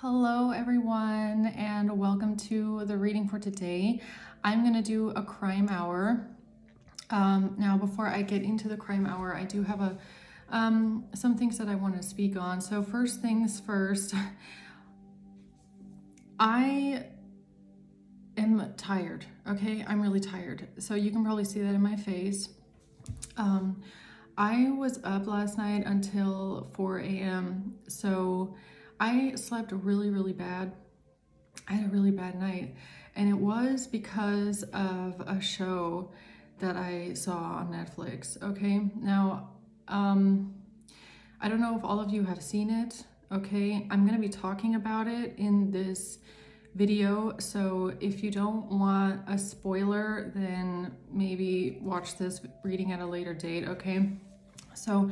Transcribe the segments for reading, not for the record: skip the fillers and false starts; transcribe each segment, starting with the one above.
Hello everyone and welcome to the reading for today. I'm going to do a crime hour. Now before I get into the crime hour, I do have some things that I want to speak on. So first things first, I am tired, okay? I'm really tired. So you can probably see that in my face. I was up last night until 4 a.m. So I slept really bad. I had a really bad night, and it was because of a show that I saw on Netflix. Okay, now I don't know if all of you have seen it. Okay, I'm gonna be talking about it in this video, so if you don't want a spoiler, then maybe watch this reading at a later date. Okay, so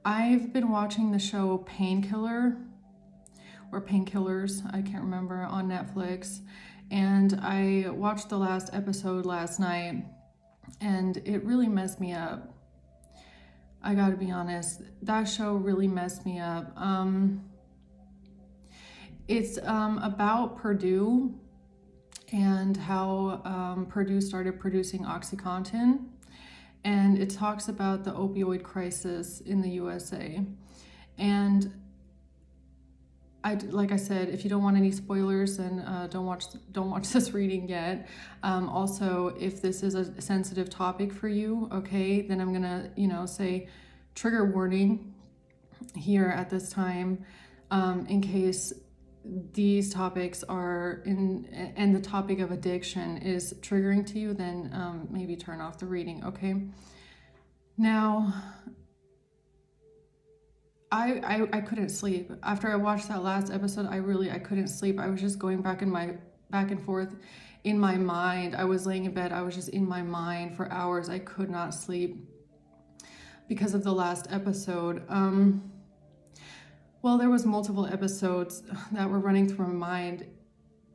I've been watching the show Painkiller or Painkillers, I can't remember, on Netflix, and I watched the last episode last night and it really messed me up. I gotta be honest, that show really messed me up. It's about Purdue and how Purdue started producing OxyContin, and it talks about the opioid crisis in the USA. And like I said, if you don't want any spoilers, then don't watch this reading yet. Also, if this is a sensitive topic for you, okay, then I'm gonna say trigger warning here at this time, in case these topics are and the topic of addiction is triggering to you, then maybe turn off the reading. Okay, now I couldn't sleep after I watched that last episode. I couldn't sleep. I was just going back and forth in my mind. I was laying in bed, I was just in my mind for hours. I could not sleep because of the last episode. Well, there was multiple episodes that were running through my mind.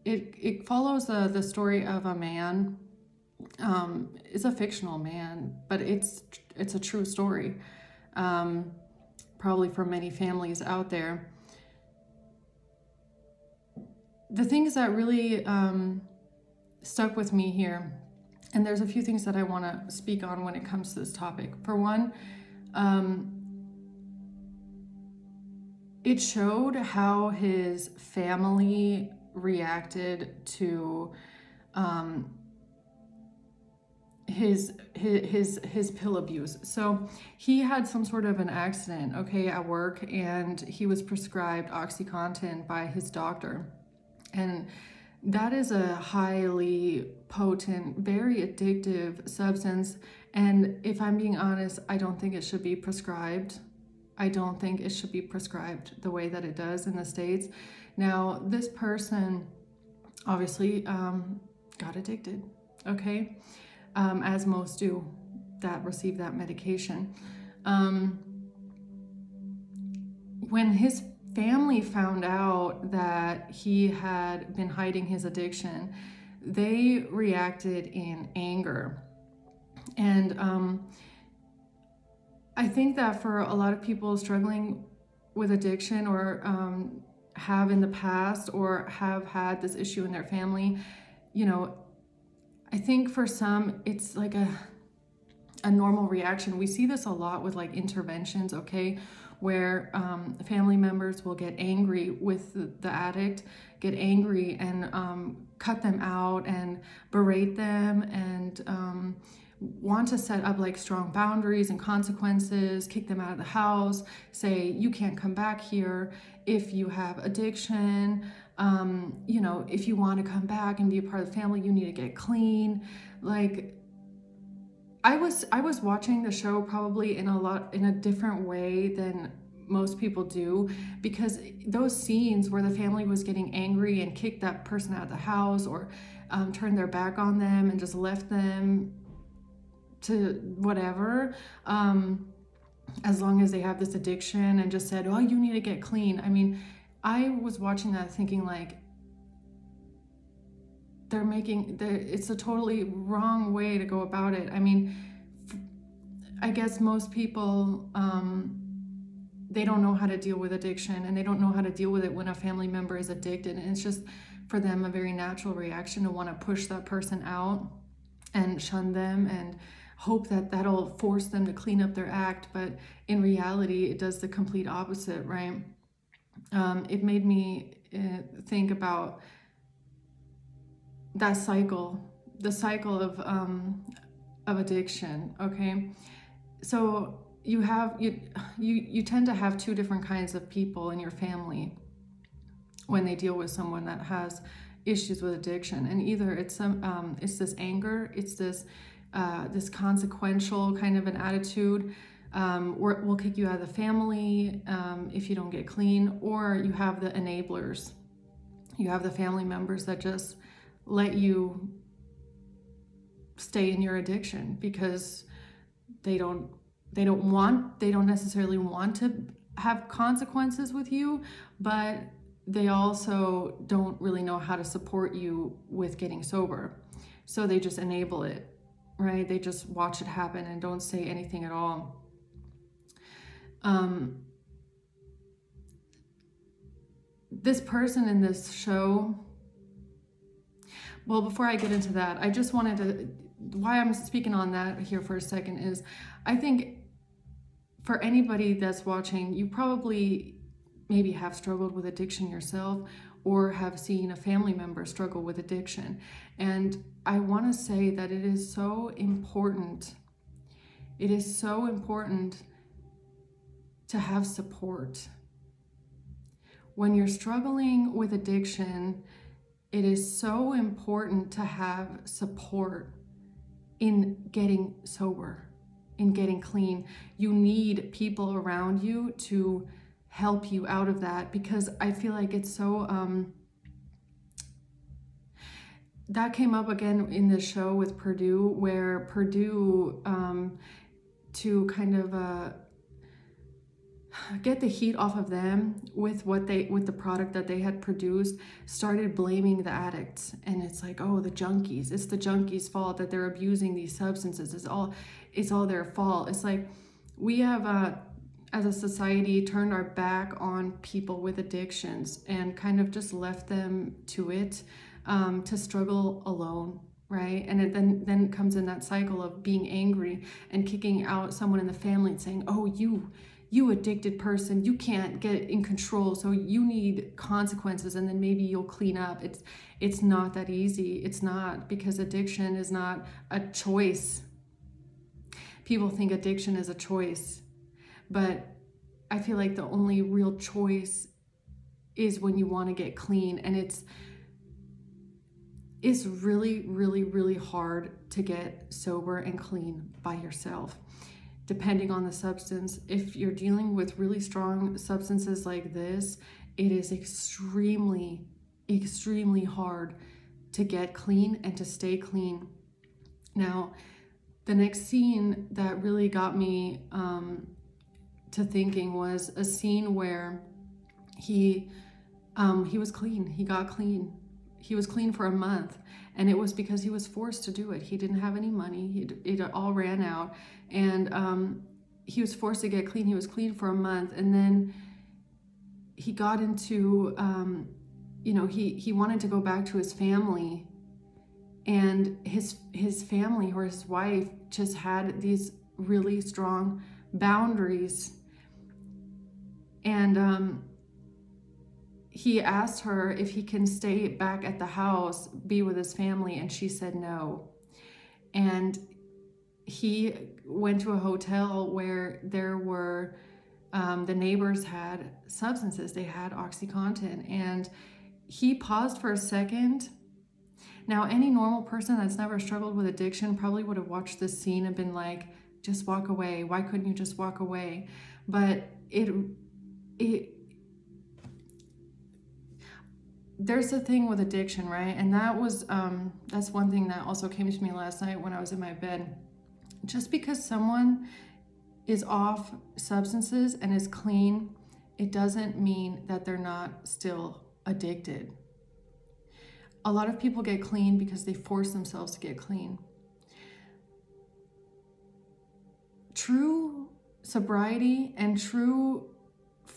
It follows the story of a man. It's a fictional man, but it's a true story. Probably for many families out there. The things that really stuck with me here, and there's a few things that I want to speak on when it comes to this topic. For one, it showed how his family reacted to his pill abuse. So he had some sort of an accident, okay, at work, and he was prescribed OxyContin by his doctor. And that is a highly potent, very addictive substance. And if I'm being honest, I don't think it should be prescribed. I don't think it should be prescribed the way that it does in the States. Now, this person obviously got addicted, okay? As most do that receive that medication. When his family found out that he had been hiding his addiction, they reacted in anger. And I think that for a lot of people struggling with addiction, or have in the past, or have had this issue in their family, I think for some, it's like a normal reaction. We see this a lot with like interventions, okay, where family members will get angry with the addict, get angry and cut them out and berate them, and want to set up like strong boundaries and consequences, kick them out of the house, say you can't come back here if you have addiction. If you want to come back and be a part of the family, you need to get clean. Like, I was watching the show probably in a different way than most people do, because those scenes where the family was getting angry and kicked that person out of the house, or turned their back on them and just left them to whatever, as long as they have this addiction, and just said, oh, you need to get clean. I mean, I was watching that thinking like, it's a totally wrong way to go about it. I mean, I guess most people they don't know how to deal with addiction, and they don't know how to deal with it when a family member is addicted. And it's just for them a very natural reaction to want to push that person out and shun them and hope that that'll force them to clean up their act. But in reality, it does the complete opposite, right? It made me think about that cycle, the cycle of addiction. Okay, so you tend to have two different kinds of people in your family when they deal with someone that has issues with addiction, and either it's this anger, it's this consequential kind of an attitude. We'll kick you out of the family if you don't get clean, or you have the enablers. You have the family members that just let you stay in your addiction because they don't necessarily want to have consequences with you, but they also don't really know how to support you with getting sober. So they just enable it, right? They just watch it happen and don't say anything at all. This person in this show, well, before I get into that, I just wanted to, why I'm speaking on that here for a second is, I think for anybody that's watching, you probably maybe have struggled with addiction yourself, or have seen a family member struggle with addiction. And I want to say that it is so important. It is so important to have support. When you're struggling with addiction, it is so important to have support in getting sober, in getting clean. You need people around you to help you out of that, because I feel like it's so that came up again in the show with Purdue, where Purdue to kind of get the heat off of them with the product that they had produced, started blaming the addicts. And it's like, oh, the junkies, it's the junkies' fault that they're abusing these substances. It's all their fault. It's like we have as a society turned our back on people with addictions and kind of just left them to it, to struggle alone, right? And it then comes in that cycle of being angry and kicking out someone in the family and saying, oh, you addicted person, you can't get in control, so you need consequences, and then maybe you'll clean up. It's not that easy. It's not, because addiction is not a choice. People think addiction is a choice, but I feel like the only real choice is when you want to get clean. And it's really, really, really hard to get sober and clean by yourself, depending on the substance. If you're dealing with really strong substances like this, it is extremely, extremely hard to get clean and to stay clean. Now, the next scene that really got me to thinking was a scene where he was clean. He got clean. He was clean for a month, and it was because he was forced to do it. He didn't have any money. It all ran out, and he was forced to get clean. He was clean for a month, and then he got into, he wanted to go back to his family, and his family, or his wife, just had these really strong boundaries. And he asked her if he can stay back at the house, be with his family, and she said no. And he went to a hotel where there were, the neighbors had substances. They had OxyContin, and he paused for a second. Now, any normal person that's never struggled with addiction probably would have watched this scene and been like, just walk away. Why couldn't you just walk away? But there's a thing with addiction, right? And that's one thing that also came to me last night when I was in my bed. Just because someone is off substances and is clean, it doesn't mean that they're not still addicted. A lot of people get clean because they force themselves to get clean. True sobriety and true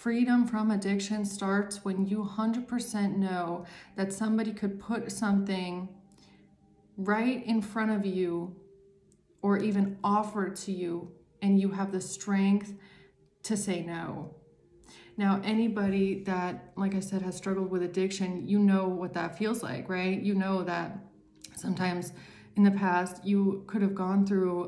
freedom from addiction starts when you 100% know that somebody could put something right in front of you or even offer it to you, and you have the strength to say no. Now, anybody that, like I said, has struggled with addiction, you know what that feels like, right? You know that sometimes in the past you could have gone through,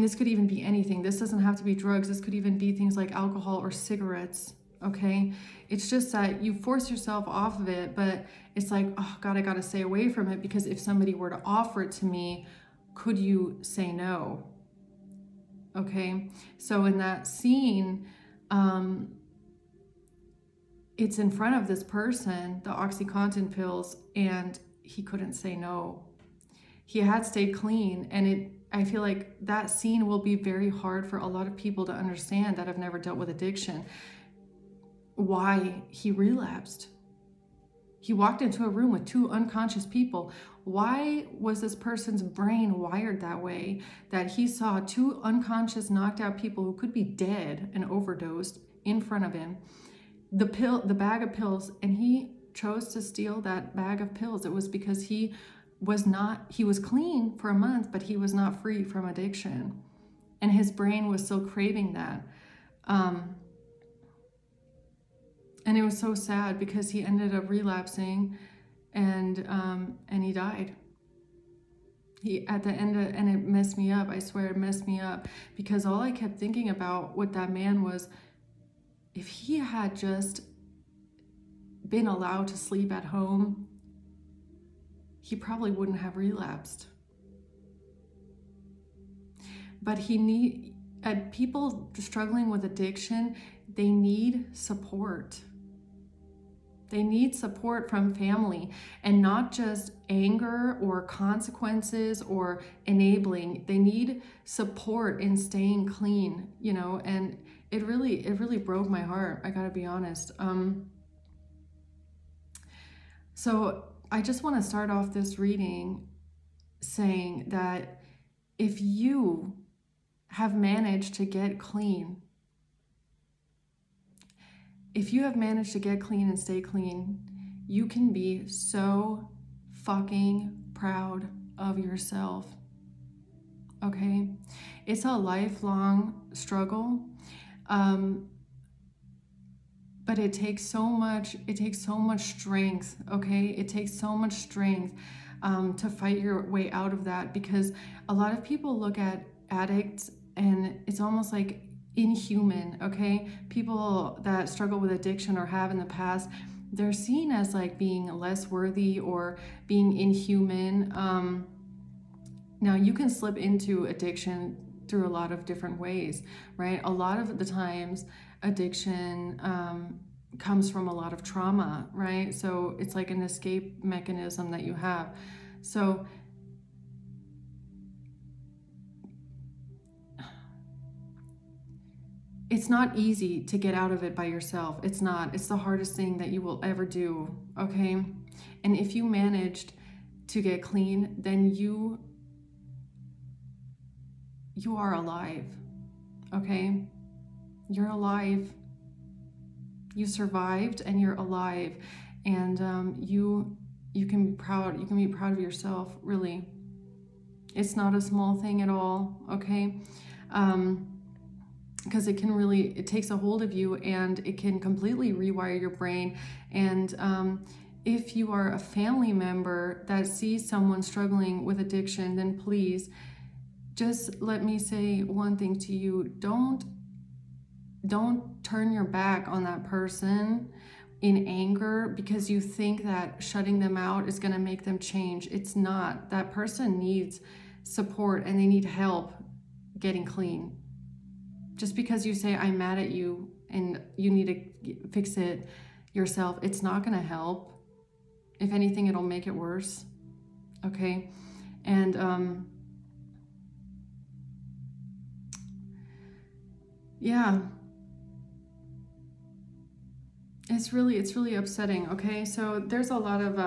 this could even be anything. This doesn't have to be drugs. This could even be things like alcohol or cigarettes, okay? It's just that you force yourself off of it, but it's like, oh God, I gotta stay away from it, because if somebody were to offer it to me, could you say no? Okay, so in that scene, it's in front of this person, the OxyContin pills, and he couldn't say no. He had stayed clean, and I feel like that scene will be very hard for a lot of people to understand that have never dealt with addiction. Why he relapsed. He walked into a room with 2 unconscious people. Why was this person's brain wired that way, that he saw 2 unconscious, knocked out people who could be dead and overdosed in front of him, the bag of pills, and he chose to steal that bag of pills? It was because he was clean for a month, but he was not free from addiction, and his brain was still craving that. And it was so sad because he ended up relapsing, and he died. At the end, and it messed me up. I swear it messed me up, because all I kept thinking about with that man was, if he had just been allowed to sleep at home, he probably wouldn't have relapsed. But people struggling with addiction, they need support. They need support from family, and not just anger or consequences or enabling. They need support in staying clean, and it really broke my heart. I gotta be honest. So I just want to start off this reading saying that if you have managed to get clean, and stay clean, you can be so fucking proud of yourself. Okay? It's a lifelong struggle. But it takes so much strength, okay? It takes so much strength to fight your way out of that, because a lot of people look at addicts and it's almost like inhuman, okay? People that struggle with addiction or have in the past, they're seen as like being less worthy or being inhuman. Now, you can slip into addiction through a lot of different ways, right? A lot of the times, addiction comes from a lot of trauma, right? So it's like an escape mechanism that you have. So it's not easy to get out of it by yourself. It's not. It's the hardest thing that you will ever do, okay? And if you managed to get clean, then you are alive, okay? You're alive. You survived, and you're alive, and you can be proud. You can be proud of yourself. Really, it's not a small thing at all. Okay, because it takes a hold of you, and it can completely rewire your brain. And if you are a family member that sees someone struggling with addiction, then please just let me say one thing to you: don't turn your back on that person in anger because you think that shutting them out is going to make them change. It's not. That person needs support, and they need help getting clean. Just because you say, I'm mad at you and you need to fix it yourself, it's not going to help. If anything, it'll make it worse. Okay? And yeah, it's really upsetting. Okay, so there's a lot of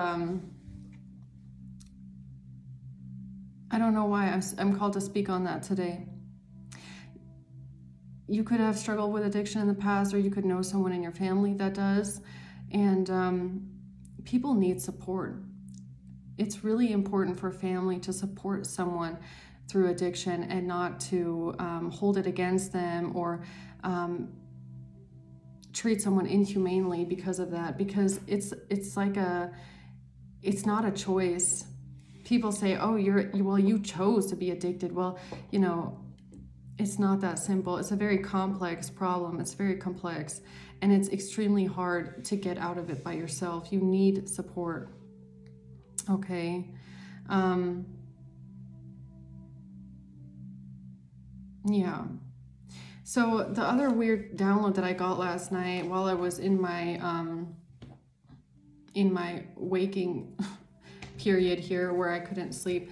I don't know why I'm called to speak on that today. you could have struggled with addiction in the past, or you could know someone in your family that does. And people need support. It's really important for family to support someone through addiction and not to hold it against them or treat someone inhumanely because of that, because it's not a choice. People say, oh, you chose to be addicted. Well, it's not that simple. It's a very complex problem. It's very complex, and it's extremely hard to get out of it by yourself. You need support. Okay. Yeah. So the other weird download that I got last night while I was in my waking period here where I couldn't sleep,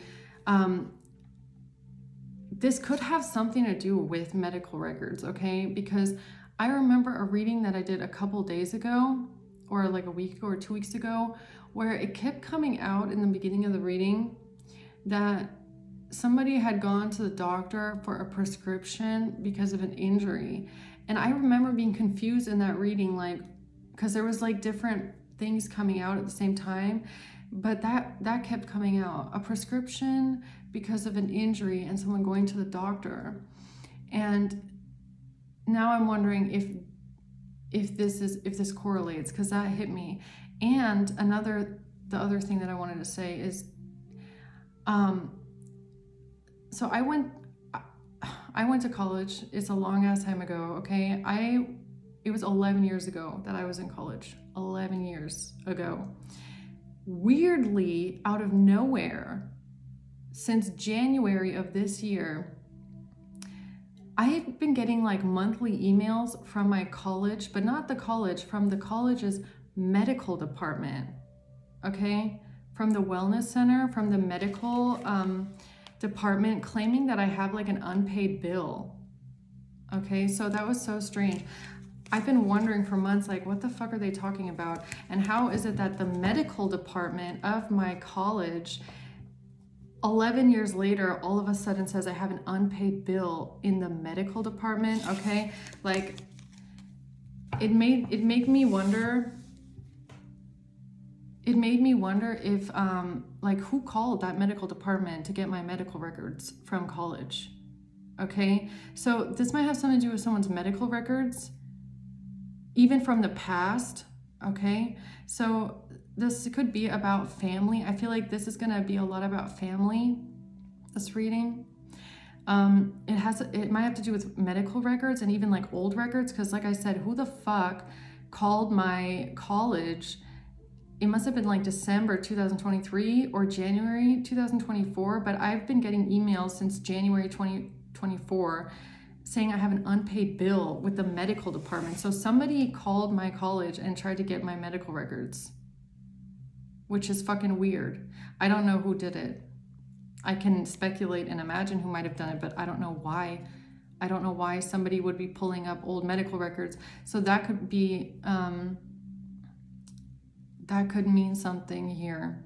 this could have something to do with medical records, okay? Because I remember a reading that I did a couple days ago, or like a week ago or 2 weeks ago, where it kept coming out in the beginning of the reading that somebody had gone to the doctor for a prescription because of an injury. And I remember being confused in that reading, like, because there was like different things coming out at the same time, but that kept coming out, a prescription because of an injury and someone going to the doctor. And now I'm wondering if this correlates, because that hit me. And the other thing that I wanted to say is, so I went to college. It's a long ass time ago, okay? It was 11 years ago that I was in college. 11 years ago. Weirdly, out of nowhere, since January of this year, I've been getting like monthly emails from my college, but not the college, from the college's medical department, okay? From the wellness center, from the medical department, claiming that I have like an unpaid bill, okay? So that was so strange. I've been wondering for months, like, what the fuck are they talking about? And how is it that the medical department of my college, 11 years later, all of a sudden says I have an unpaid bill in the medical department, okay? Like, it made me wonder if, like, who called that medical department to get my medical records from college, okay? So this might have something to do with someone's medical records, even from the past, okay? So this could be about family. I feel like this is gonna be a lot about family, this reading. It might have to do with medical records and even like old records, because like I said, who the fuck called my college? It must have been like December 2023 or January 2024, but I've been getting emails since January 2024 saying I have an unpaid bill with the medical department. So somebody called my college and tried to get my medical records, which is fucking weird. I don't know who did it. I can speculate and imagine who might have done it, but I don't know why. I don't know why somebody would be pulling up old medical records. So that could be, that could mean something here.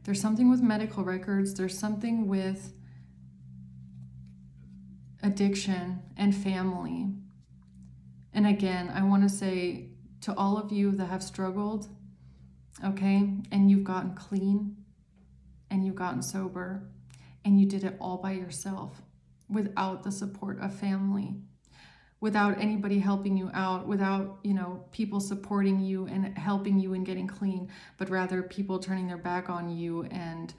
There's something with medical records. There's something with addiction and family. And again, I want to say to all of you that have struggled, okay, and you've gotten clean and you've gotten sober and you did it all by yourself without the support of family, without anybody helping you out, without, people supporting you and helping you in getting clean, but rather people turning their back on you and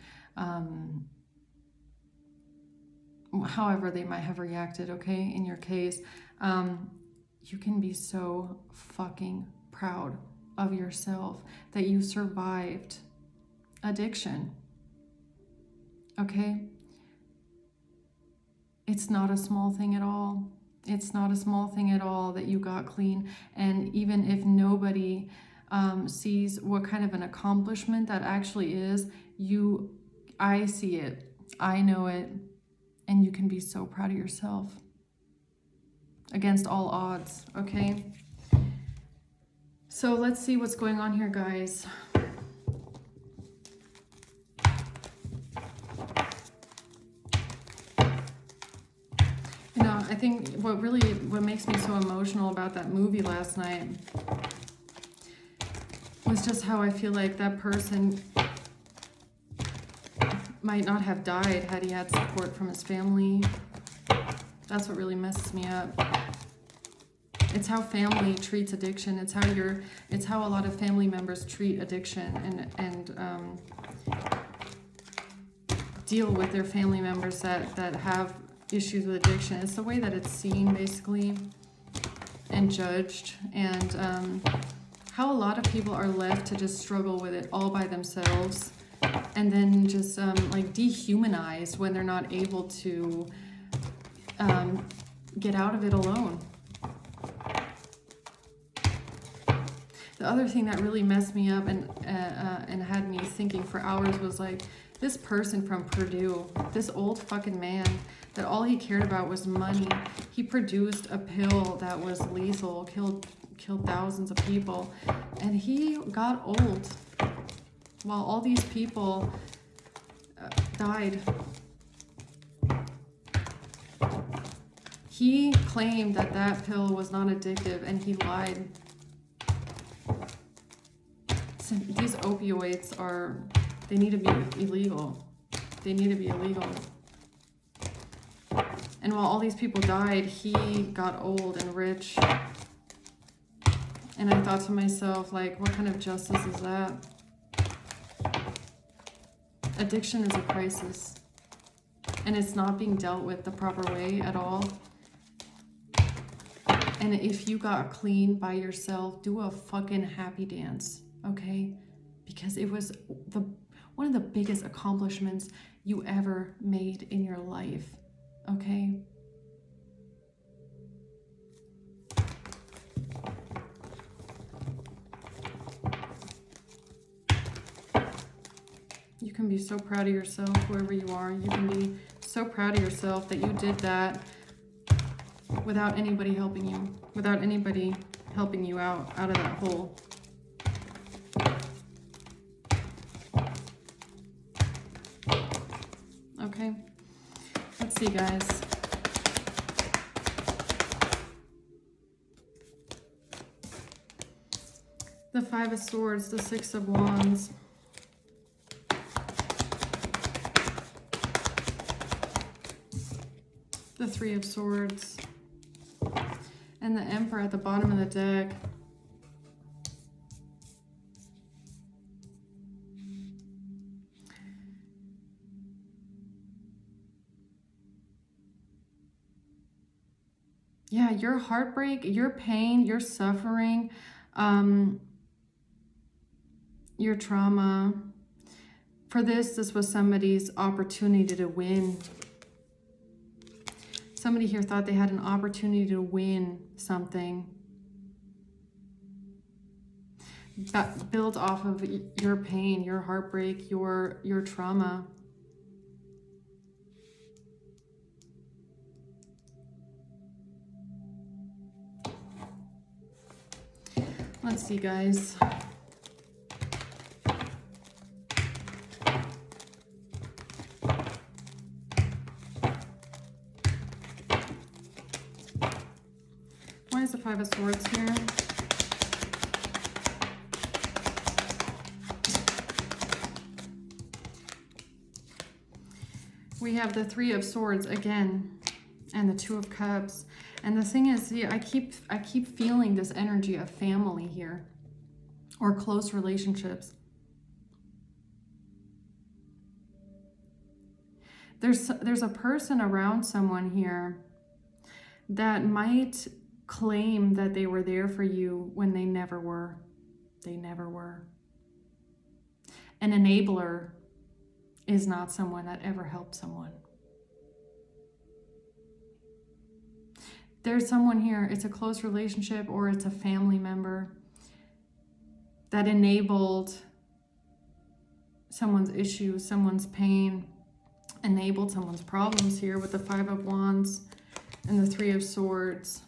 however they might have reacted, okay? In your case, you can be so fucking proud of yourself that you survived addiction, okay? It's not a small thing at all. It's not a small thing at all that you got clean. And even if nobody sees what kind of an accomplishment that actually is, I see it, I know it, and you can be so proud of yourself against all odds, okay? So let's see what's going on here, guys. I think what makes me so emotional about that movie last night was just how I feel like that person might not have died had he had support from his family. That's what really messes me up. It's how family treats addiction. It's how a lot of family members treat addiction and deal with their family members that have issues with addiction. It's the way that it's seen, basically, and judged, and how a lot of people are left to just struggle with it all by themselves, and then just like dehumanized when they're not able to get out of it alone. The other thing that really messed me up and had me thinking for hours was like, this person from Purdue, this old fucking man, that all he cared about was money. He produced a pill that was lethal, killed thousands of people, and he got old while all these people died. He claimed that pill was not addictive, and he lied. So these opioids they need to be illegal. They need to be illegal. And while all these people died, he got old and rich. And I thought to myself, like, what kind of justice is that? Addiction is a crisis. And it's not being dealt with the proper way at all. And if you got clean by yourself, do a fucking happy dance, okay? Because it was one of the biggest accomplishments you ever made in your life, okay? You can be so proud of yourself, whoever you are. You can be so proud of yourself that you did that without anybody helping you, without anybody helping you out of that hole. Okay, let's see, guys. The Five of Swords, the Six of Wands. The Three of Swords. And the Emperor at the bottom of the deck. Yeah, your heartbreak, your pain, your suffering, your trauma. For this was somebody's opportunity to win. Somebody here thought they had an opportunity to win something. That built off of your pain, your heartbreak, your trauma. Let's see, guys. Why is the Five of Swords here? We have the Three of Swords again, and the Two of Cups. And the thing is, I keep feeling this energy of family here, or close relationships. There's a person around someone here that might claim that they were there for you when they never were. They never were. An enabler is not someone that ever helped someone. There's someone here, it's a close relationship or it's a family member that enabled someone's issues, someone's pain, enabled someone's problems here with the Five of Wands and the Three of Swords.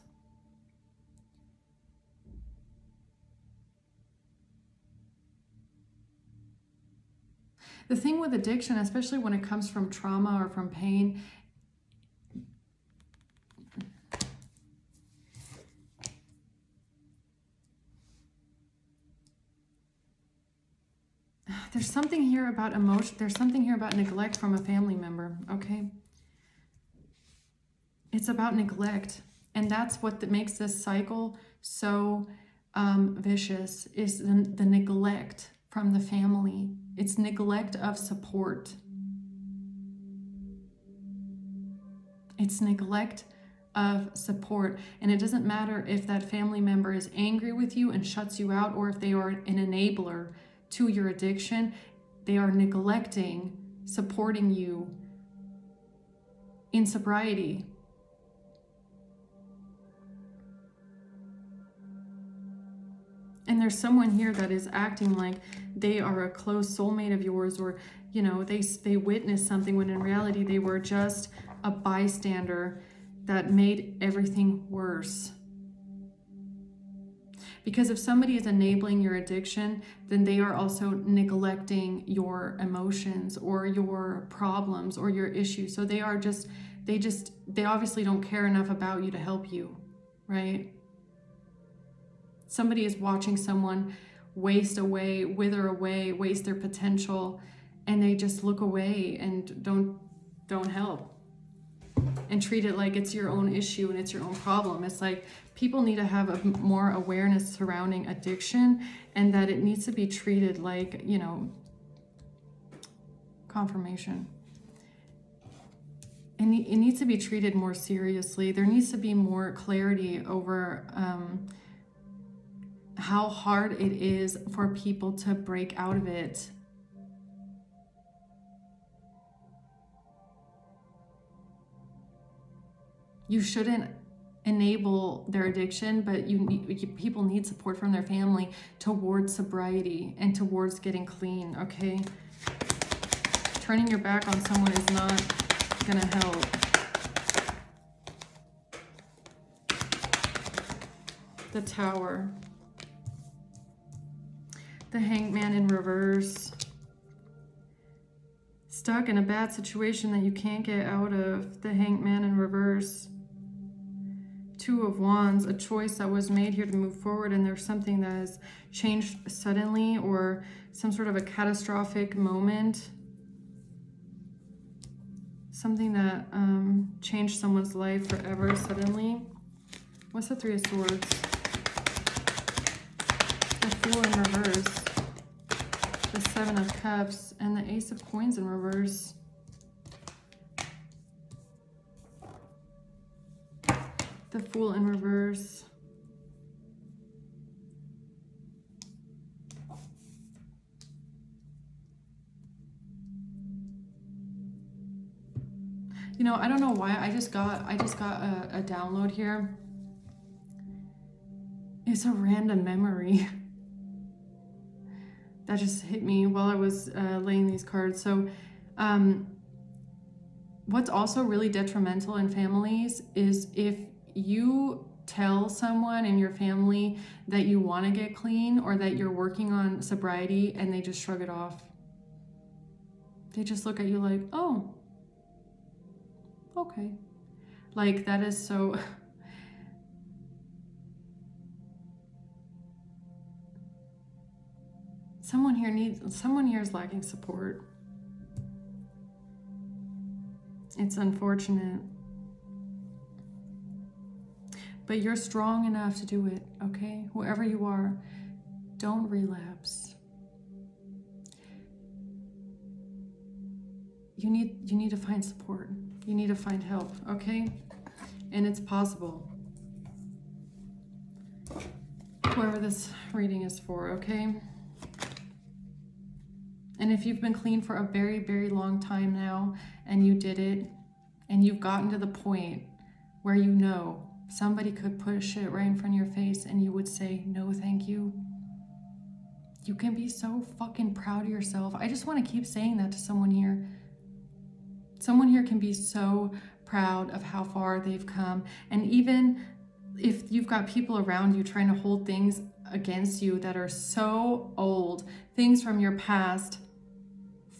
The thing with addiction, especially when it comes from trauma or from pain, There's something here about emotion. There's something here about neglect from a family member, okay? It's about neglect. And that's what makes this cycle so vicious, is the neglect from the family. It's neglect of support. It's neglect of support. And it doesn't matter if that family member is angry with you and shuts you out, or if they are an enabler to your addiction. They are neglecting supporting you in sobriety. And there's someone here that is acting like they are a close soulmate of yours, or, you know, they witnessed something when in reality they were just a bystander that made everything worse. Because if somebody is enabling your addiction, then they are also neglecting your emotions or your problems or your issues. So they obviously don't care enough about you to help you, right? Somebody is watching someone waste away, wither away, waste their potential, and they just look away and don't help. And treat it like it's your own issue and it's your own problem. It's like people need to have a more awareness surrounding addiction, and that it needs to be treated like, you know, confirmation. And it needs to be treated more seriously. There needs to be more clarity over how hard it is for people to break out of it. You shouldn't enable their addiction, but people need support from their family towards sobriety and towards getting clean, okay? Turning your back on someone is not gonna help. The Tower. The Hanged Man in reverse. Stuck in a bad situation that you can't get out of. The Hanged Man in reverse. Two of Wands, a choice that was made here to move forward, and there's something that has changed suddenly, or some sort of a catastrophic moment. Something that changed someone's life forever suddenly. What's the Three of Swords? The Fool in reverse. The Seven of Cups, and the Ace of Coins in reverse. The Fool in reverse. You know, I don't know why I just got a download here. It's a random memory that just hit me while I was laying these cards. So what's also really detrimental in families is if you tell someone in your family that you want to get clean or that you're working on sobriety and they just shrug it off. They just look at you like, oh, okay. Like, that is so... Someone here is lacking support. It's unfortunate. But you're strong enough to do it, okay? Whoever you are, don't relapse. You need to find support. You need to find help, okay? And it's possible. Whoever this reading is for, okay? And if you've been clean for a very, very long time now, and you did it, and you've gotten to the point where you know somebody could push it right in front of your face and you would say, no, thank you. You can be so fucking proud of yourself. I just want to keep saying that to someone here. Someone here can be so proud of how far they've come. And even if you've got people around you trying to hold things against you that are so old, things from your past,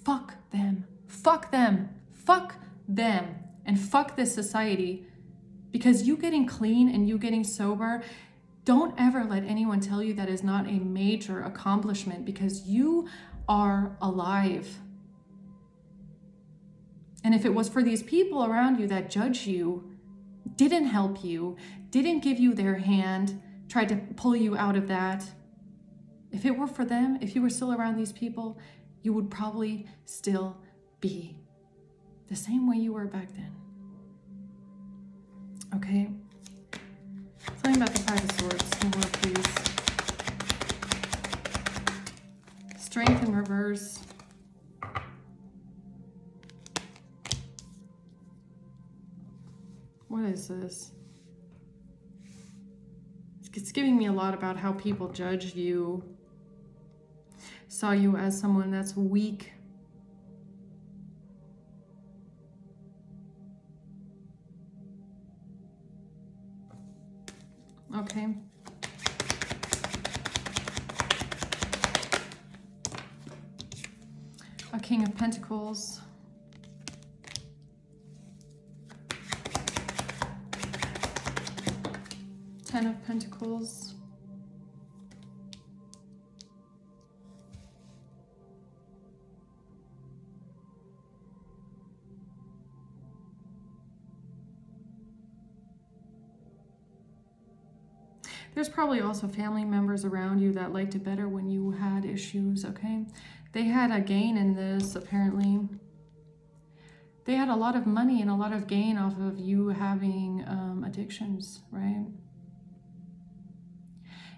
fuck them. Fuck them. Fuck them. And fuck this society. Because you getting clean and you getting sober Don't ever let anyone tell you that is not a major accomplishment, because you are alive. And if it was for these people around you that judge you, didn't help you, didn't give you their hand, tried to pull you out of that, if it were for them, if you were still around these people, you would probably still be the same way you were back then. Okay? Tell me about the Five of Swords more, please. Strength in reverse. What is this? It's giving me a lot about how people judged you, saw you as someone that's weak. Okay. A King of Pentacles. Ten of Pentacles. There's probably also family members around you that liked it better when you had issues, okay? They had a gain in this, apparently. They had a lot of money and a lot of gain off of you having addictions, right?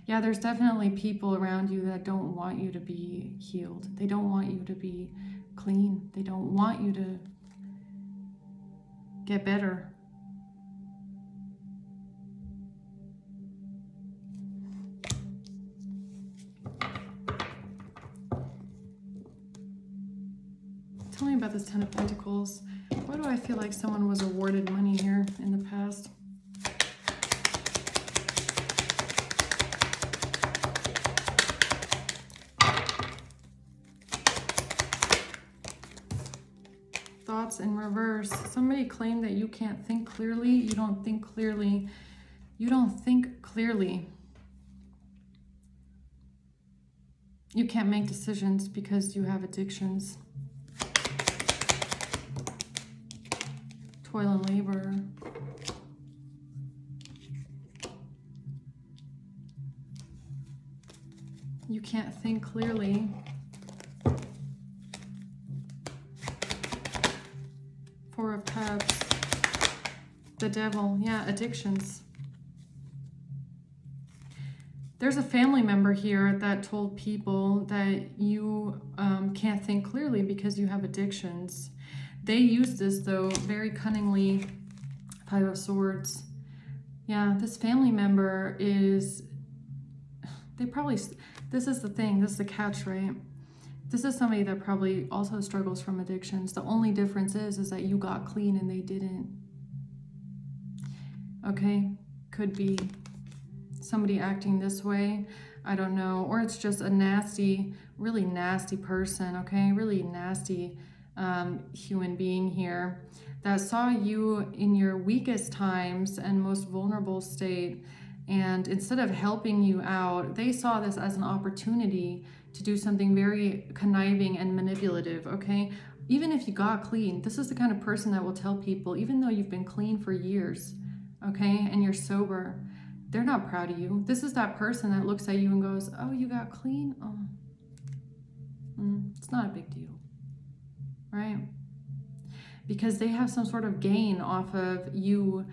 Yeah, there's definitely people around you that don't want you to be healed. They don't want you to be clean. They don't want you to get better. Tell me about this Ten of Pentacles. Why do I feel like someone was awarded money here in the past? Thoughts in reverse. Somebody claimed that you can't think clearly. You don't think clearly. You don't think clearly. You can't make decisions because you have addictions. Toil and labor. You can't think clearly. Four of Cups. The Devil. Yeah, addictions. There's a family member here that told people that you can't think clearly because you have addictions. They used this, though, very cunningly. Five of Swords. Yeah, this family member is... They probably... This is the thing. This is the catch, right? This is somebody that probably also struggles from addictions. The only difference is that you got clean and they didn't. Okay? Could be somebody acting this way. I don't know. Or it's just a nasty, really nasty person, okay? Really nasty human being here that saw you in your weakest times and most vulnerable state, and instead of helping you out, they saw this as an opportunity to do something very conniving and manipulative, okay? Even if you got clean, this is the kind of person that will tell people, even though you've been clean for years, okay, and you're sober, they're not proud of you. This is that person that looks at you and goes, oh, you got clean? Oh, it's not a big deal. Right? Because they have some sort of gain off of you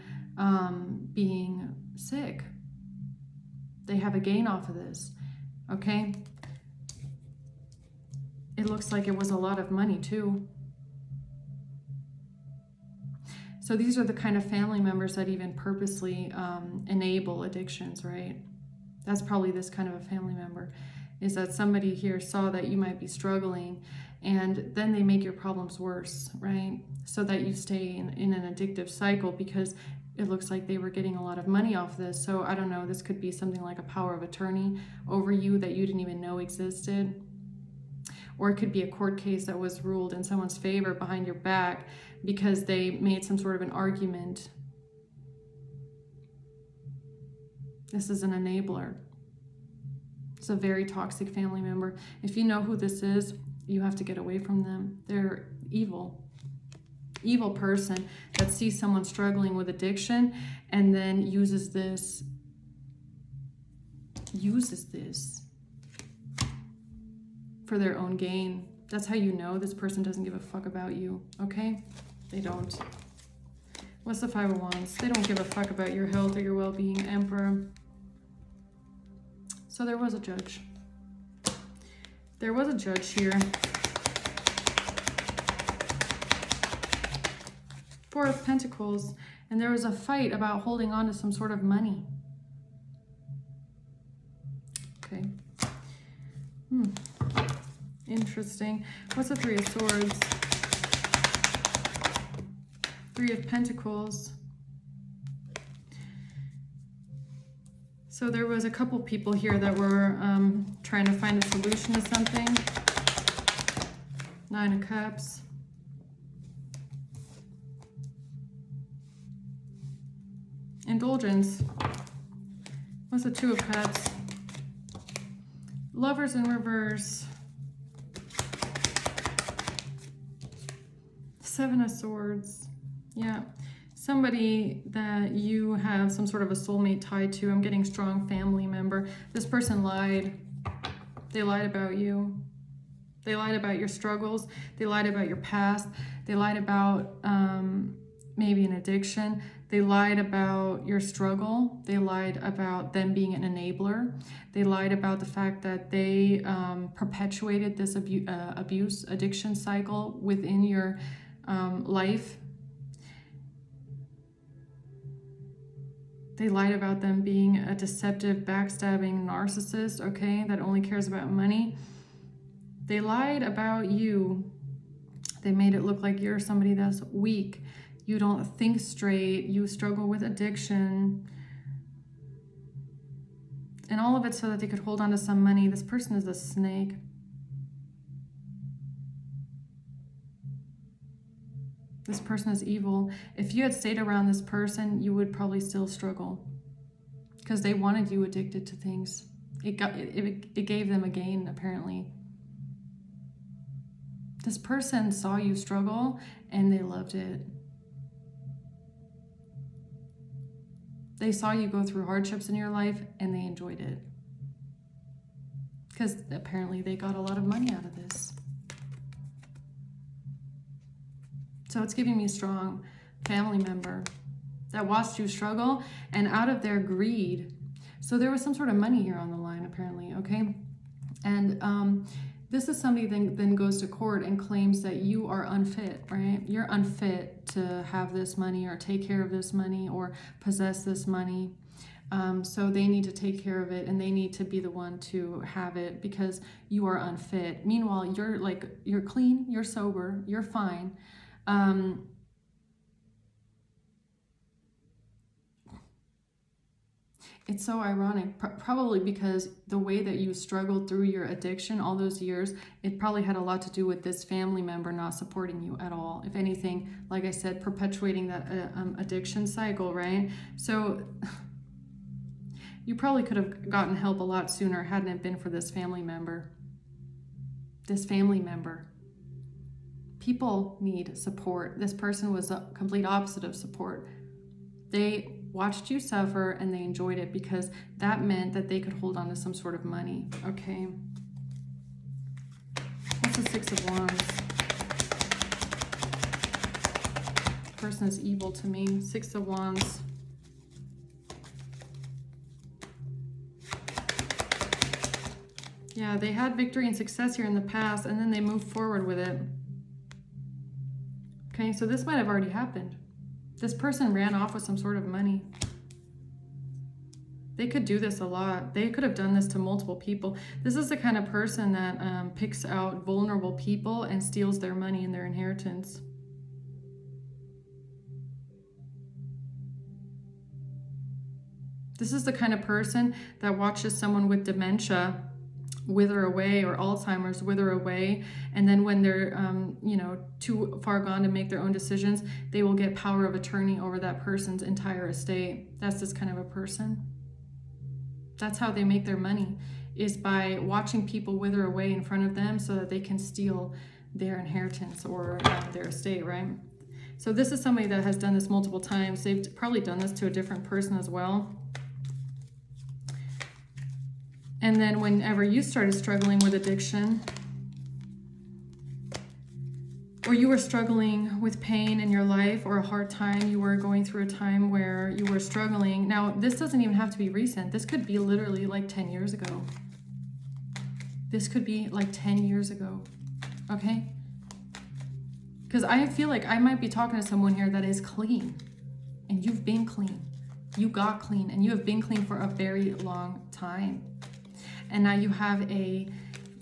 being sick. They have a gain off of this, okay? It looks like it was a lot of money too. So these are the kind of family members that even purposely enable addictions, right? That's probably this kind of a family member, is that somebody here saw that you might be struggling, and then they make your problems worse, right? So that you stay in an addictive cycle, because it looks like they were getting a lot of money off this. So I don't know, this could be something like a power of attorney over you that you didn't even know existed. Or it could be a court case that was ruled in someone's favor behind your back because they made some sort of an argument. This is an enabler. It's a very toxic family member. If you know who this is, you have to get away from them. They're evil. Evil person that sees someone struggling with addiction and then uses this for their own gain. That's how you know this person doesn't give a fuck about you, okay? They don't. What's the Five of Wands? They don't give a fuck about your health or your well-being, Emperor. So there was a judge. There was a judge here. Four of Pentacles. And there was a fight about holding on to some sort of money. Okay. Interesting. What's the Three of Swords? Three of Pentacles. So there was a couple people here that were trying to find a solution to something. Nine of Cups. Indulgence. What's the Two of Cups? Lovers in reverse. Seven of Swords. Yeah. Somebody that you have some sort of a soulmate tied to. I'm getting strong family member. This person lied. They lied about you. They lied about your struggles. They lied about your past. They lied about maybe an addiction. They lied about your struggle. They lied about them being an enabler. They lied about the fact that they perpetuated this abuse, addiction cycle within your life. They lied about them being a deceptive, backstabbing narcissist, okay, that only cares about money. They lied about you. They made it look like you're somebody that's weak. You don't think straight. You struggle with addiction. And all of it so that they could hold on to some money. This person is a snake. This person is evil. If you had stayed around this person, you would probably still struggle because they wanted you addicted to things. It gave them a gain, apparently. This person saw you struggle and they loved it. They saw you go through hardships in your life and they enjoyed it because apparently they got a lot of money out of this. So it's giving me a strong family member that watched you struggle and out of their greed. So there was some sort of money here on the line, apparently, okay? And this is somebody then goes to court and claims that you are unfit, right? You're unfit to have this money or take care of this money or possess this money. So they need to take care of it and they need to be the one to have it because you are unfit. Meanwhile, you're clean, you're sober, you're fine. It's so ironic, probably because the way that you struggled through your addiction all those years, it probably had a lot to do with this family member not supporting you at all. If anything, like I said, perpetuating that addiction cycle, right? So you probably could have gotten help a lot sooner hadn't it been for this family member. This family member. People need support. This person was a complete opposite of support. They watched you suffer and they enjoyed it because that meant that they could hold on to some sort of money. Okay. What's the Six of Wands? Person is evil to me. Six of Wands. Yeah, they had victory and success here in the past and then they moved forward with it. Okay, so this might have already happened. This person ran off with some sort of money. They could do this a lot. They could have done this to multiple people. This is the kind of person that picks out vulnerable people and steals their money and their inheritance. This is the kind of person that watches someone with dementia wither away or Alzheimer's wither away, and then when they're too far gone to make their own decisions, they will get power of attorney over that person's entire estate. That's this kind of a person. That's how they make their money, is by watching people wither away in front of them so that they can steal their inheritance or their estate, right? So this is somebody that has done this multiple times. They've probably done this to a different person as well. And then whenever you started struggling with addiction, or you were struggling with pain in your life or a hard time, you were going through a time where you were struggling. Now, this doesn't even have to be recent. This could be literally like 10 years ago. This could be like 10 years ago, okay? Because I feel like I might be talking to someone here that is clean, and you've been clean. You got clean, and you have been clean for a very long time. And now you have a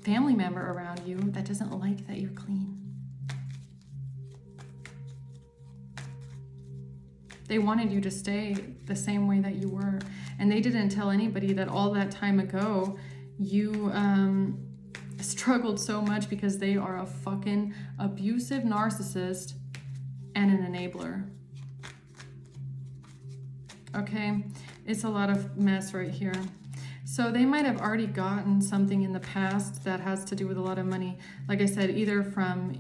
family member around you that doesn't like that you're clean. They wanted you to stay the same way that you were. And they didn't tell anybody that all that time ago, you struggled so much because they are a fucking abusive narcissist and an enabler. Okay? It's a lot of mess right here. So they might have already gotten something in the past that has to do with a lot of money. Like I said, either from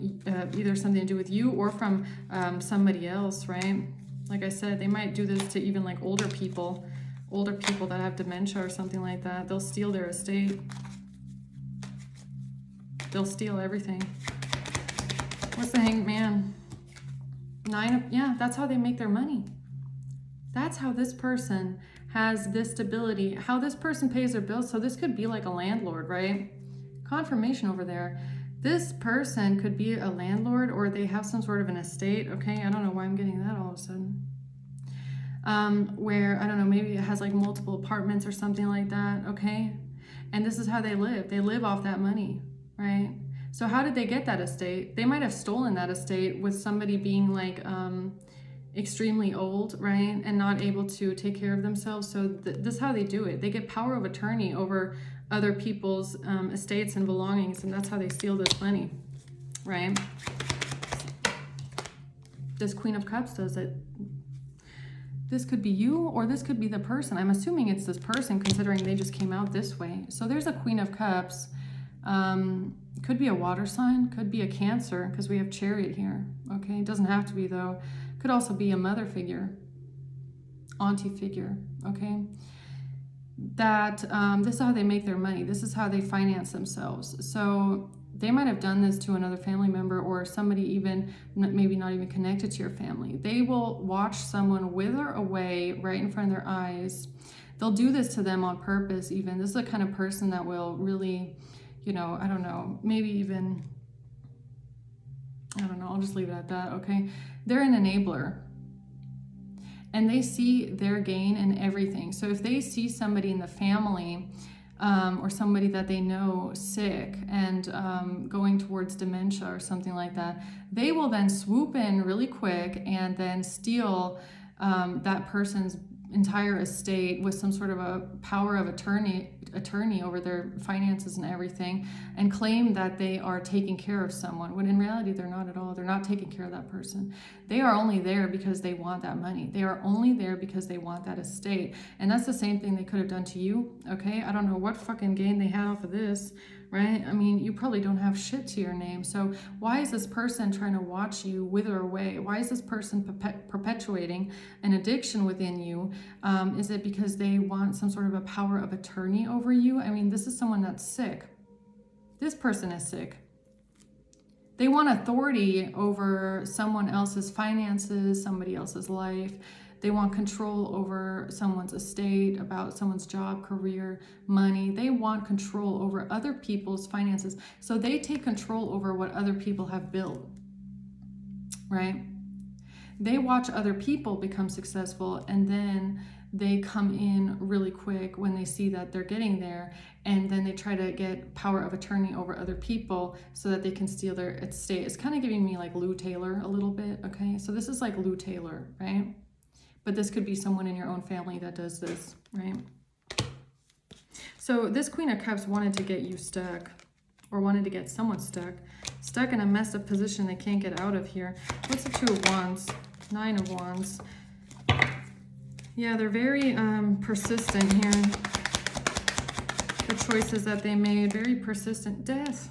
either something to do with you or from somebody else, right? Like I said, they might do this to even like older people that have dementia or something like that. They'll steal their estate. They'll steal everything. What's the Hanged Man? Yeah, that's how they make their money. That's how this person has this stability, how this person pays their bills. So this could be like a landlord, right? Confirmation over there. This person could be a landlord, or they have some sort of an estate, okay? I don't know why I'm getting that all of a sudden. Where, I don't know, maybe it has like multiple apartments or something like that, okay? And this is how they live. They live off that money, right? So how did they get that estate? They might have stolen that estate with somebody being like extremely old, right? And not able to take care of themselves. So this is how they do it. They get power of attorney over other people's estates and belongings, and that's how they steal this money, right? This Queen of Cups does it. This could be you, or this could be the person. I'm assuming it's this person, considering they just came out this way. So there's a Queen of Cups. Could be a water sign, could be a Cancer, because we have Chariot here, okay? It doesn't have to be, though. Could also be a mother figure, auntie figure, okay? That this is how they make their money. This is how they finance themselves. So they might have done this to another family member, or somebody even maybe not even connected to your family. They will watch someone wither away right in front of their eyes. They'll do this to them on purpose even. This is the kind of person that will really, you know, I don't know, maybe even, I don't know, I'll just leave it at that, okay? They're an enabler. And they see their gain in everything. So if they see somebody in the family or somebody that they know sick and going towards dementia or something like that, they will then swoop in really quick and then steal that person's entire estate with some sort of a power of attorney over their finances and everything, and claim that they are taking care of someone, when in reality they're not at all. They're not taking care of that person. They are only there because they want that money. They are only there because they want that estate. And that's the same thing they could have done to you, okay? I don't know what fucking gain they had off of this, right? I mean, you probably don't have shit to your name. So why is this person trying to watch you wither away? Why is this person perpetuating an addiction within you? Is it because they want some sort of a power of attorney over you? I mean, this is someone that's sick. This person is sick. They want authority over someone else's finances, somebody else's life. They want control over someone's estate, about someone's job, career, money. They want control over other people's finances. So they take control over what other people have built, right? They watch other people become successful, and then they come in really quick when they see that they're getting there, and then they try to get power of attorney over other people so that they can steal their estate. It's kind of giving me like Lou Taylor a little bit, okay? So this is like Lou Taylor, right? But this could be someone in your own family that does this, right? So this Queen of Cups wanted to get you stuck, or wanted to get someone stuck in a messed up position they can't get out of here. What's the Two of Wands? Nine of Wands. Yeah, they're very persistent here. the choices that they made. Very persistent. Death.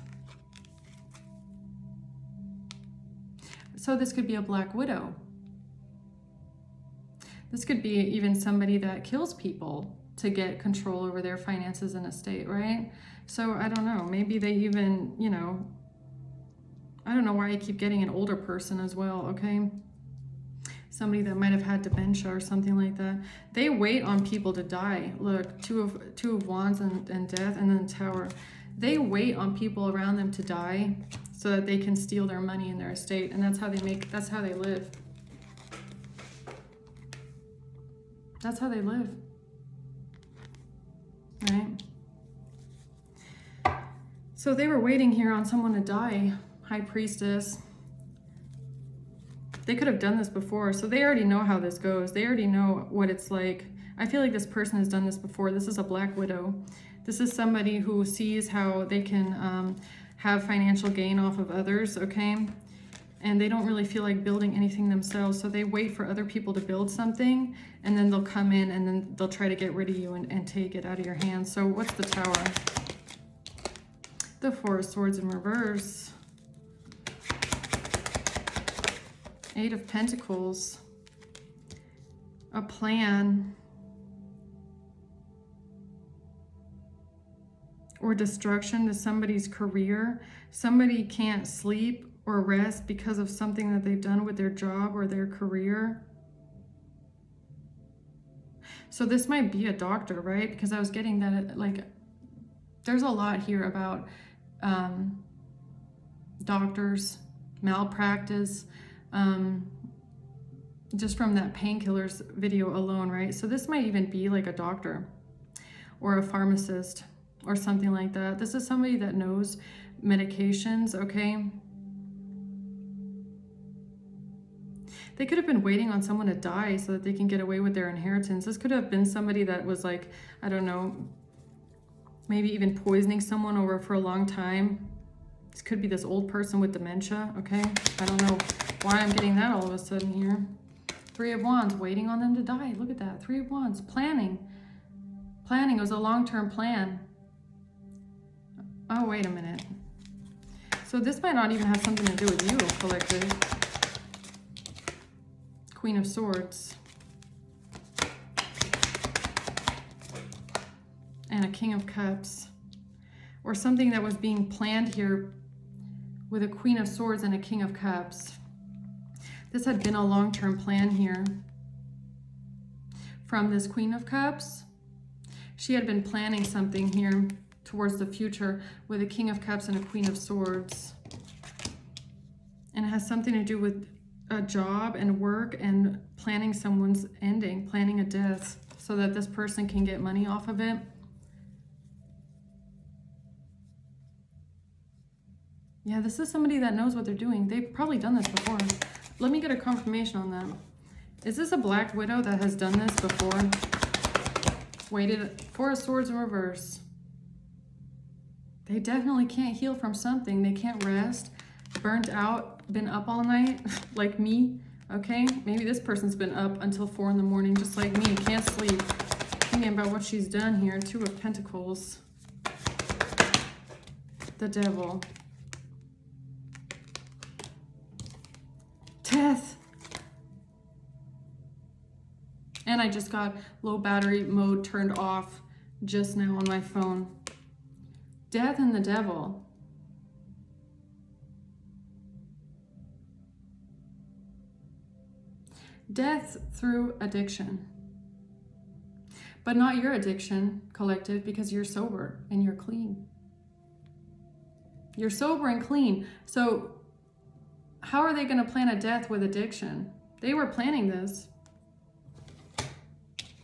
So this could be a Black Widow. This could be even somebody that kills people to get control over their finances and estate, right? So I don't know, maybe they even, you know, I don't know why I keep getting an older person as well, okay? Somebody that might have had dementia or something like that. They wait on people to die. Look, two of wands and death, and then Tower. They wait on people around them to die so that they can steal their money and their estate, and that's how they live. That's how they live, right? So they were waiting here on someone to die. High Priestess. They could have done this before, so they already know how this goes. They already know what it's like. I feel like this person has done this before. This is a Black Widow. This is somebody who sees how they can have financial gain off of others, okay? And they don't really feel like building anything themselves, so they wait for other people to build something, and then they'll come in and then they'll try to get rid of you and take it out of your hands. So what's the Tower? The Four of Swords in reverse. Eight of Pentacles. A plan. Or destruction to somebody's career. Somebody can't sleep or rest because of something that they've done with their job or their career. So this might be a doctor, right? Because I was getting that, like, there's a lot here about doctors, malpractice, just from that painkillers video alone, right? So this might even be like a doctor or a pharmacist or something like that. This is somebody that knows medications, okay? They could have been waiting on someone to die so that they can get away with their inheritance. This could have been somebody that was like, I don't know, maybe even poisoning someone over for a long time. This could be this old person with dementia, okay? I don't know why I'm getting that all of a sudden here. Three of Wands, waiting on them to die. Look at that, Three of Wands, planning. Planning, it was a long-term plan. Oh, wait a minute. So this might not even have something to do with you, collective. Queen of Swords. And a King of Cups. Or something that was being planned here with a Queen of Swords and a King of Cups. This had been a long-term plan here. From this Queen of Cups, she had been planning something here towards the future with a King of Cups and a Queen of Swords. And it has something to do with a job and work and planning someone's ending, planning a death so that this person can get money off of it. Yeah, this is somebody that knows what they're doing. They've probably done this before. Let me get a confirmation on that. Is this a Black Widow that has done this before? Waited, Four of Swords in reverse. They definitely can't heal from something. They can't rest. Burnt out, been up all night, like me, okay? Maybe this person's been up until 4 in the morning, just like me, can't sleep. Thinking about what she's done here. Two of Pentacles. The Devil. Death. And I just got low battery mode turned off just now on my phone. Death and the Devil. Death through addiction. But not your addiction, collective, because you're sober and you're clean. You're sober and clean. So how are they going to plan a death with addiction? They were planning this.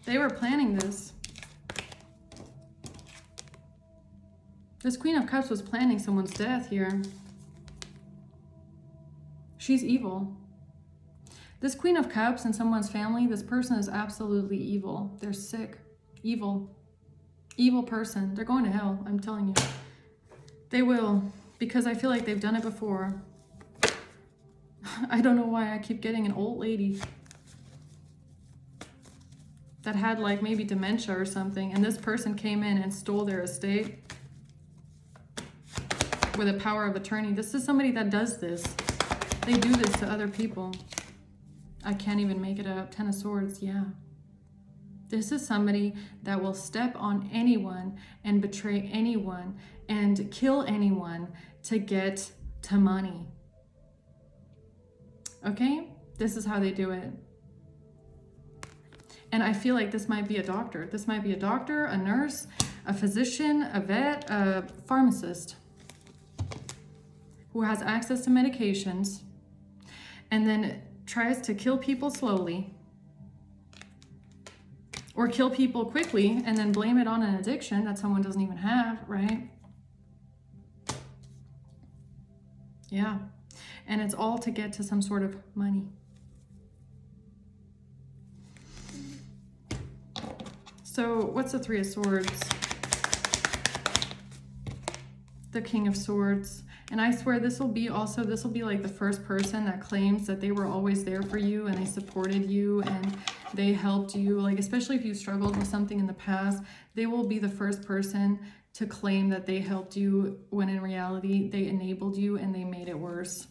They were planning this. This Queen of Cups was planning someone's death here. She's evil. This Queen of Cups in someone's family, this person is absolutely evil. They're sick. Evil. Evil person. They're going to hell, I'm telling you. They will, because I feel like they've done it before. I don't know why I keep getting an old lady. that had like maybe dementia or something, and this person came in and stole their estate with a power of attorney. This is somebody that does this. They do this to other people. I can't even make it up. 10 of Swords, yeah. This is somebody that will step on anyone and betray anyone and kill anyone to get to money. Okay? This is how they do it. And I feel like this might be a doctor. This might be a doctor, a nurse, a physician, a vet, a pharmacist who has access to medications and then tries to kill people slowly or kill people quickly and then blame it on an addiction that someone doesn't even have, right? Yeah. And it's all to get to some sort of money. So what's the Three of Swords? The King of Swords. And I swear this will be like the first person that claims that they were always there for you and they supported you and they helped you. Like, especially if you struggled with something in the past, they will be the first person to claim that they helped you when in reality they enabled you and they made it worse.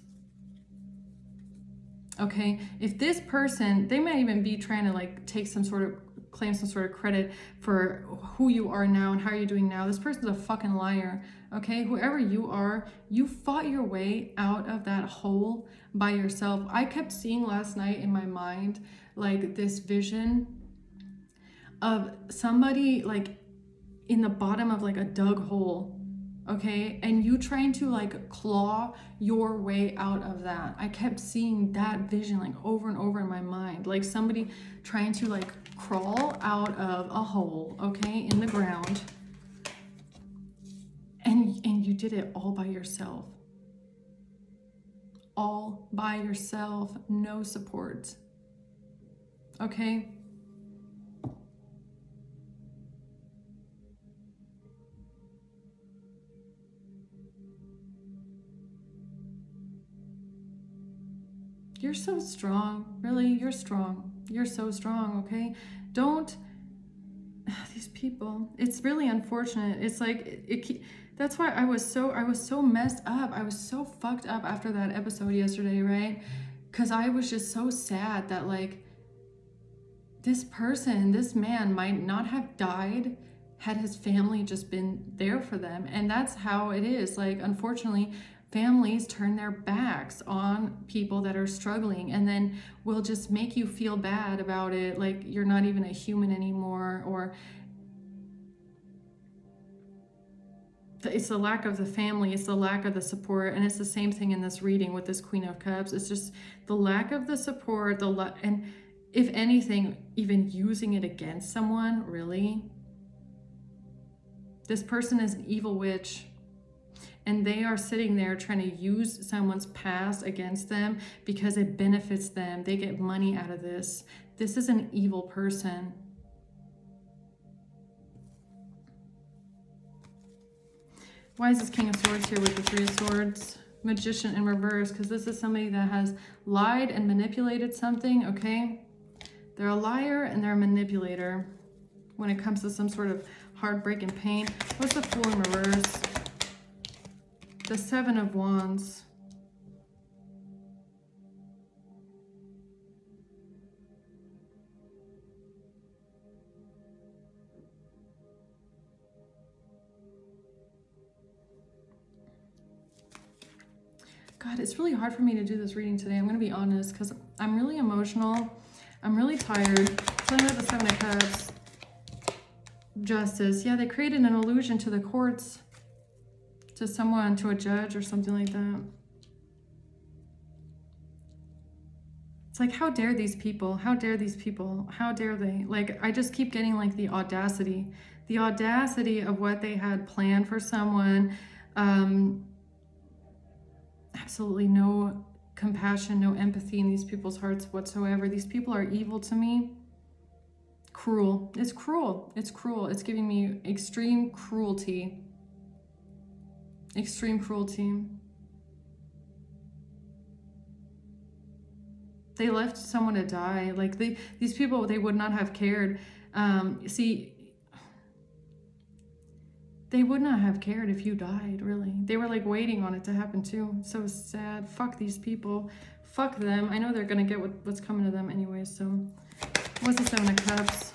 Okay, if this person, they might even be trying to like claim some sort of credit for who you are now and how you're doing now. This person's a fucking liar. Okay, whoever you are, you fought your way out of that hole by yourself. I kept seeing last night in my mind like this vision of somebody like in the bottom of like a dug hole. Okay, and you trying to like claw your way out of that. I kept seeing that vision like over and over in my mind, like somebody trying to like crawl out of a hole, okay, in the ground, and you did it all by yourself. All by yourself, no support. Okay? You're so strong. Really, you're strong. You're so strong, okay? Don't... These people, it's really unfortunate. It's like, that's why I was so messed up. I was so fucked up after that episode yesterday, right? Because I was just so sad that like, this person, this man might not have died had his family just been there for them. And that's how it is. Like, unfortunately, families turn their backs on people that are struggling and then will just make you feel bad about it, like you're not even a human anymore, or it's the lack of the family, it's the lack of the support. And it's the same thing in this reading with this Queen of Cups. It's just the lack of the support, and if anything, even using it against someone, really. This person is an evil witch. And they are sitting there trying to use someone's past against them because it benefits them. They get money out of this. This is an evil person. Why is this King of Swords here with the Three of Swords? Magician in reverse, because this is somebody that has lied and manipulated something, okay? They're a liar and they're a manipulator when it comes to some sort of heartbreak and pain. What's the Fool in reverse? The Seven of Wands. God, it's really hard for me to do this reading today. I'm going to be honest, because I'm really emotional. I'm really tired. Something about the Seven of Cups. Justice. Yeah, they created an illusion to the courts. To someone, to a judge or something like that. It's like, how dare these people? How dare these people? How dare they? Like, I just keep getting like the audacity of what they had planned for someone. Absolutely no compassion, no empathy in these people's hearts whatsoever. These people are evil to me. Cruel. It's cruel. It's cruel. It's giving me extreme cruelty. Extreme cruelty. They left someone to die. Like these people, they would not have cared See, they would not have cared if you died, really. They were like waiting on it to happen too. So sad. Fuck these people. Fuck them. I know they're gonna get what's coming to them anyway, so. What's the Seven of Cups?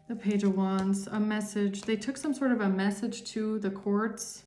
The Page of Wands. A message. They took some sort of a message to the courts.